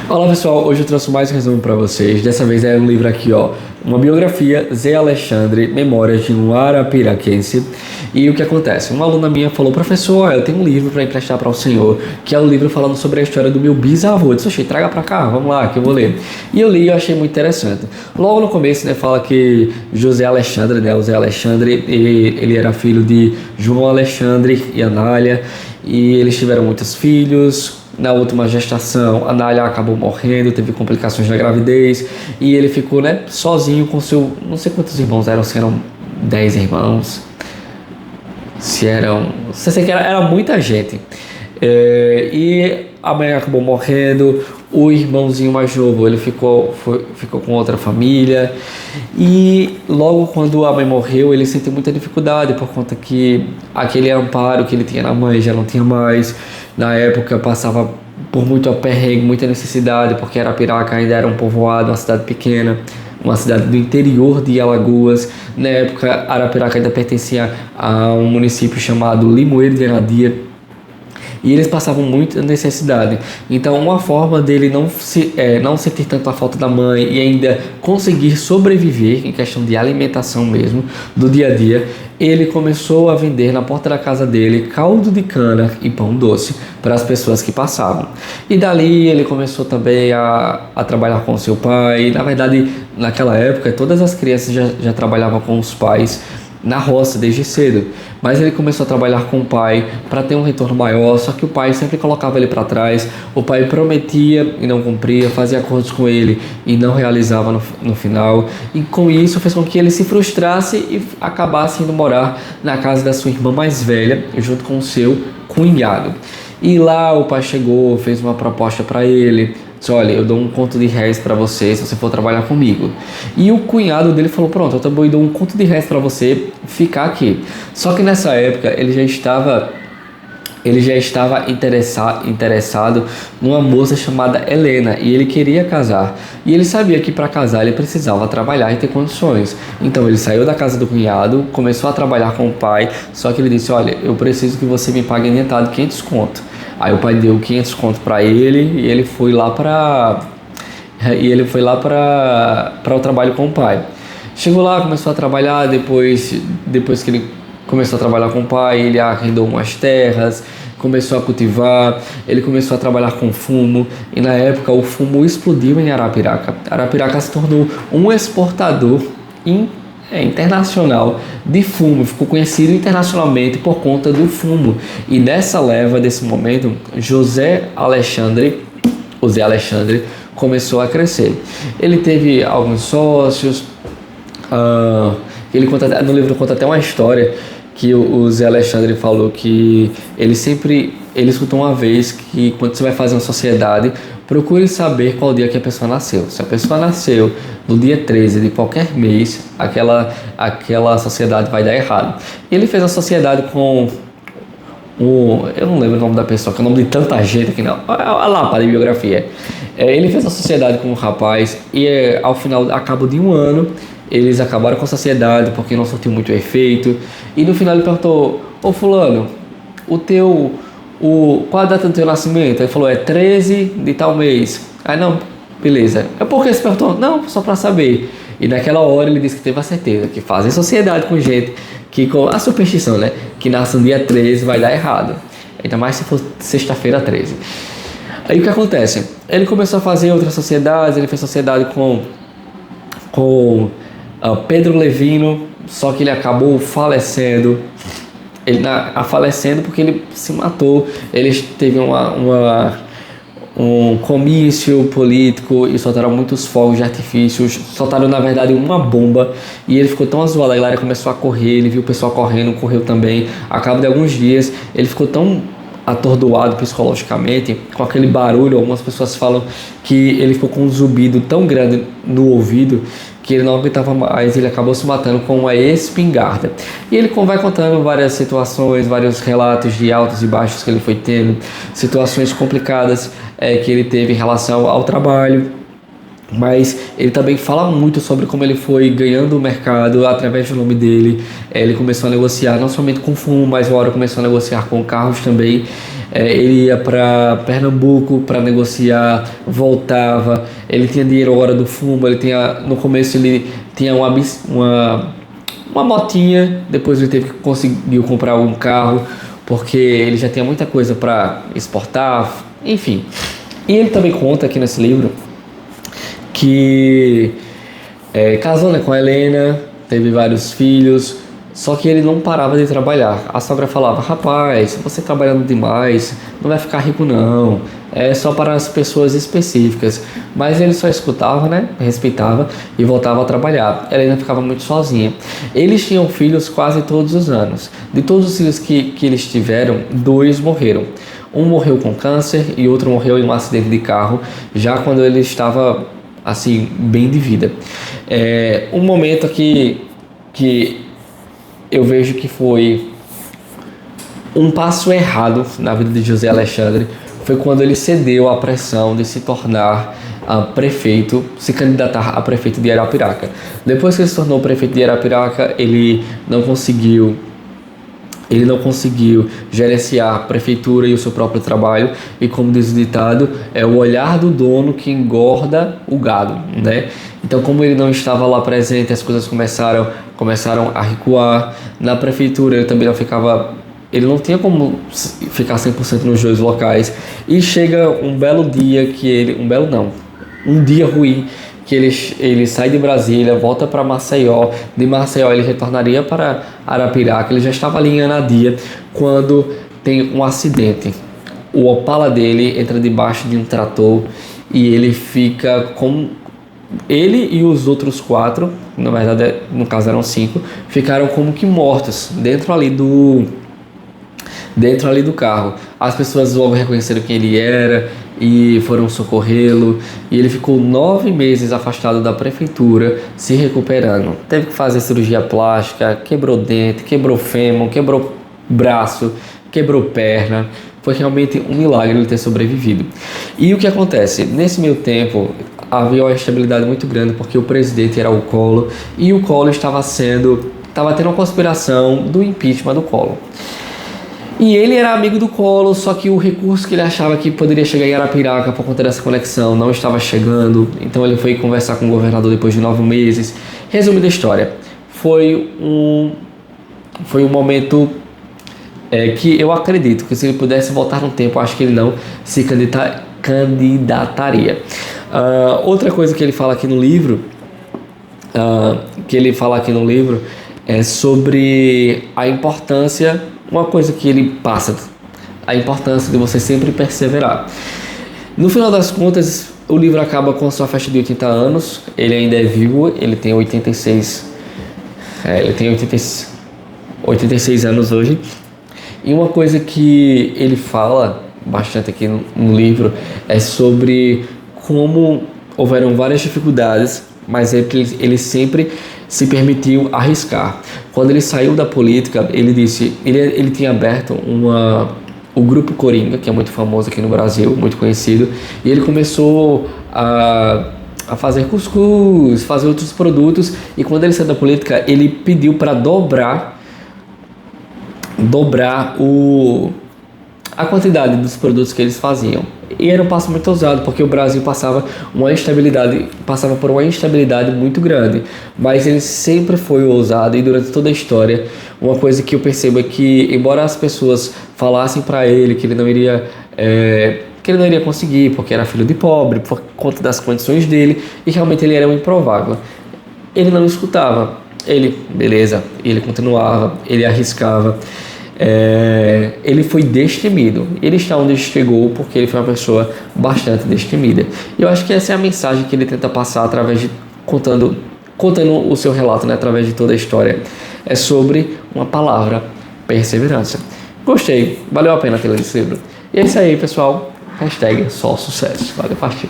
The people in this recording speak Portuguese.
Olá pessoal, hoje eu trouxe mais um resumo para vocês. Dessa vez é um livro aqui, ó, uma biografia, Zé Alexandre, Memórias de um Arapiraquense. E o que acontece? Uma aluna minha falou: professor, eu tenho um livro para emprestar para o senhor, que é um livro falando sobre a história do meu bisavô. Eu disse: oxe, traga para cá, vamos lá, que eu vou ler. E eu li e achei muito interessante. Logo no começo, né, fala que José Alexandre, né, o Zé Alexandre, ele era filho de João Alexandre e Anália, e eles tiveram muitos filhos. Na última gestação, a Nália acabou morrendo, teve complicações na gravidez e ele ficou, né, sozinho com seu... Não sei quantos irmãos eram, se eram 10 irmãos, se eram... Só sei que era muita gente. E a mãe acabou morrendo, o irmãozinho mais novo ele ficou com outra família, e logo quando a mãe morreu ele sentiu muita dificuldade por conta que aquele amparo que ele tinha na mãe já não tinha mais. Na época passava por muito aperreio, muita necessidade, porque Arapiraca ainda era um povoado, uma cidade pequena, uma cidade do interior de Alagoas. Na época Arapiraca ainda pertencia a um município chamado Limoeiro de Anadia, e eles passavam muita necessidade. Então uma forma dele não sentir tanto a falta da mãe e ainda conseguir sobreviver em questão de alimentação mesmo, do dia a dia, ele começou a vender na porta da casa dele caldo de cana e pão doce para as pessoas que passavam. E dali ele começou também a trabalhar com seu pai. Na verdade, naquela época todas as crianças já trabalhavam com os pais na roça desde cedo, mas ele começou a trabalhar com o pai para ter um retorno maior. Só que o pai sempre colocava ele para trás. O pai prometia e não cumpria, fazia acordos com ele e não realizava no final, e com isso fez com que ele se frustrasse e acabasse indo morar na casa da sua irmã mais velha junto com o seu cunhado. E lá o pai chegou, fez uma proposta para ele: disse: olha, eu dou um conto de réis para você se você for trabalhar comigo. E o cunhado dele falou: pronto, eu também dou um conto de réis para você ficar aqui. Só que nessa época ele já estava interessado numa moça chamada Helena, e ele queria casar. E ele sabia que para casar ele precisava trabalhar e ter condições. Então ele saiu da casa do cunhado, começou a trabalhar com o pai. Só que ele disse: olha, eu preciso que você me pague adiantado 500 conto. Aí o pai deu 500 conto para ele, e ele foi lá para o trabalho com o pai. Chegou lá, começou a trabalhar. Depois que ele começou a trabalhar com o pai, ele arrendou umas terras, começou a cultivar, ele começou a trabalhar com fumo, e na época o fumo explodiu em Arapiraca. Arapiraca se tornou um exportador internacional de fumo, ficou conhecido internacionalmente por conta do fumo. E nessa leva, desse momento, o Zé Alexandre começou a crescer. Ele teve alguns sócios. No livro conta até uma história que o Zé Alexandre falou que ele escutou uma vez que quando você vai fazer uma sociedade, procure saber qual dia que a pessoa nasceu. Se a pessoa nasceu no dia 13 de qualquer mês, aquela sociedade vai dar errado. Ele fez a sociedade com eu não lembro o nome da pessoa, que é o nome de tanta gente aqui, não. A lápide de biografia. Ele fez a sociedade com um rapaz, e ao final, a cabo de um ano, eles acabaram com a sociedade porque não surtiu muito efeito. E no final ele perguntou: ô fulano, qual a data do teu nascimento? Ele falou: é 13 de tal mês. Aí não, beleza. É porque você perguntou? Não, só para saber. E naquela hora ele disse que teve a certeza que fazer sociedade com gente que, com a superstição, né, que nasce no dia 13 vai dar errado. Ainda mais se for sexta-feira 13. Aí o que acontece? Ele começou a fazer outras sociedades. Ele fez sociedade com Pedro Levino, só que ele acabou falecendo. Falecendo porque ele se matou. Ele teve um comício político e soltaram muitos fogos de artifícios. Soltaram, na verdade, uma bomba, e ele ficou tão azoado. A galera começou a correr, ele viu o pessoal correndo, correu também. A cabo de alguns dias, ele ficou tão atordoado psicologicamente com aquele barulho. Algumas pessoas falam que ele ficou com um zumbido tão grande no ouvido que ele não aguentava mais. Ele acabou se matando com uma espingarda. E ele vai contando várias situações, vários relatos de altos e baixos que ele foi tendo, situações complicadas que ele teve em relação ao trabalho. Mas ele também fala muito sobre como ele foi ganhando o mercado através do nome dele. Ele começou a negociar não somente com fumo, mas uma hora começou a negociar com carros também. Ele ia para Pernambuco para negociar, voltava. Ele tinha dinheiro agora do fumo. No começo ele tinha uma motinha, depois ele conseguiu comprar um carro, porque ele já tinha muita coisa para exportar, enfim. E ele também conta aqui nesse livro que casou, né, com a Helena, teve vários filhos, só que ele não parava de trabalhar. A sogra falava: rapaz, você trabalhando demais, não vai ficar rico não, é só para as pessoas específicas. Mas ele só escutava, né, respeitava e voltava a trabalhar. Ela ainda ficava muito sozinha. Eles tinham filhos quase todos os anos. De todos os filhos que eles tiveram, 2 morreram. Um morreu com câncer e outro morreu em um acidente de carro, já quando ele estava assim, bem de vida. Um momento que eu vejo que foi um passo errado na vida de José Alexandre foi quando ele cedeu à pressão de se tornar prefeito, se candidatar a prefeito de Arapiraca. Depois que ele se tornou prefeito de Arapiraca, ele não conseguiu gerenciar a prefeitura e o seu próprio trabalho, e como diz o ditado, é o olhar do dono que engorda o gado, né? Então, como ele não estava lá presente, as coisas começaram a recuar. Na prefeitura ele não tinha como ficar 100% nos 2 locais, e chega um belo dia um dia ruim, que ele sai de Brasília, volta para Maceió. De Maceió ele retornaria para Arapiraca. Ele já estava ali em Anadia quando tem um acidente. O Opala dele entra debaixo de um trator e ele fica com... Ele e os outros 4, na verdade no caso eram 5, ficaram como que mortos dentro ali do carro. As pessoas logo reconheceram quem ele era e foram socorrê-lo, e ele ficou 9 meses afastado da prefeitura, se recuperando. Teve que fazer cirurgia plástica, quebrou dente, quebrou fêmur, quebrou braço, quebrou perna. Foi realmente um milagre ele ter sobrevivido. E o que acontece? Nesse meio tempo havia uma instabilidade muito grande, porque o presidente era o Collor, e o Collor estava tendo uma conspiração do impeachment do Collor. E ele era amigo do Collor, só que o recurso que ele achava que poderia chegar em Arapiraca por conta dessa conexão não estava chegando. Então ele foi conversar com o governador depois de 9 meses. Resumo da história, foi um momento que eu acredito que se ele pudesse voltar no tempo, acho que ele não se candidataria. Outra coisa que ele fala aqui no livro, é sobre a importância... Uma coisa que ele passa, a importância de você sempre perseverar. No final das contas, o livro acaba com a sua festa de 80 anos. Ele ainda é vivo, ele tem 86 anos hoje. E uma coisa que ele fala bastante aqui no livro é sobre como houveram várias dificuldades, mas ele sempre se permitiu arriscar. Quando ele saiu da política, ele disse, ele tinha aberto o Grupo Coringa, que é muito famoso aqui no Brasil, muito conhecido, e ele começou a fazer cuscuz, fazer outros produtos, e quando ele saiu da política, ele pediu para dobrar a quantidade dos produtos que eles faziam. E era um passo muito ousado, porque o Brasil passava por uma instabilidade muito grande. Mas ele sempre foi ousado, e durante toda a história, uma coisa que eu percebo é que, embora as pessoas falassem para ele que ele não iria conseguir, porque era filho de pobre, por conta das condições dele, e realmente ele era um improvável, ele não escutava. Ele continuava, ele arriscava. Ele foi destemido. Ele está onde chegou porque ele foi uma pessoa bastante destemida. E eu acho que essa é a mensagem que ele tenta passar através de contando o seu relato, né, através de toda a história. É sobre uma palavra: perseverança. Gostei, valeu a pena ter lido esse livro. E é isso aí, pessoal. #SóSucesso. Valeu, partiu.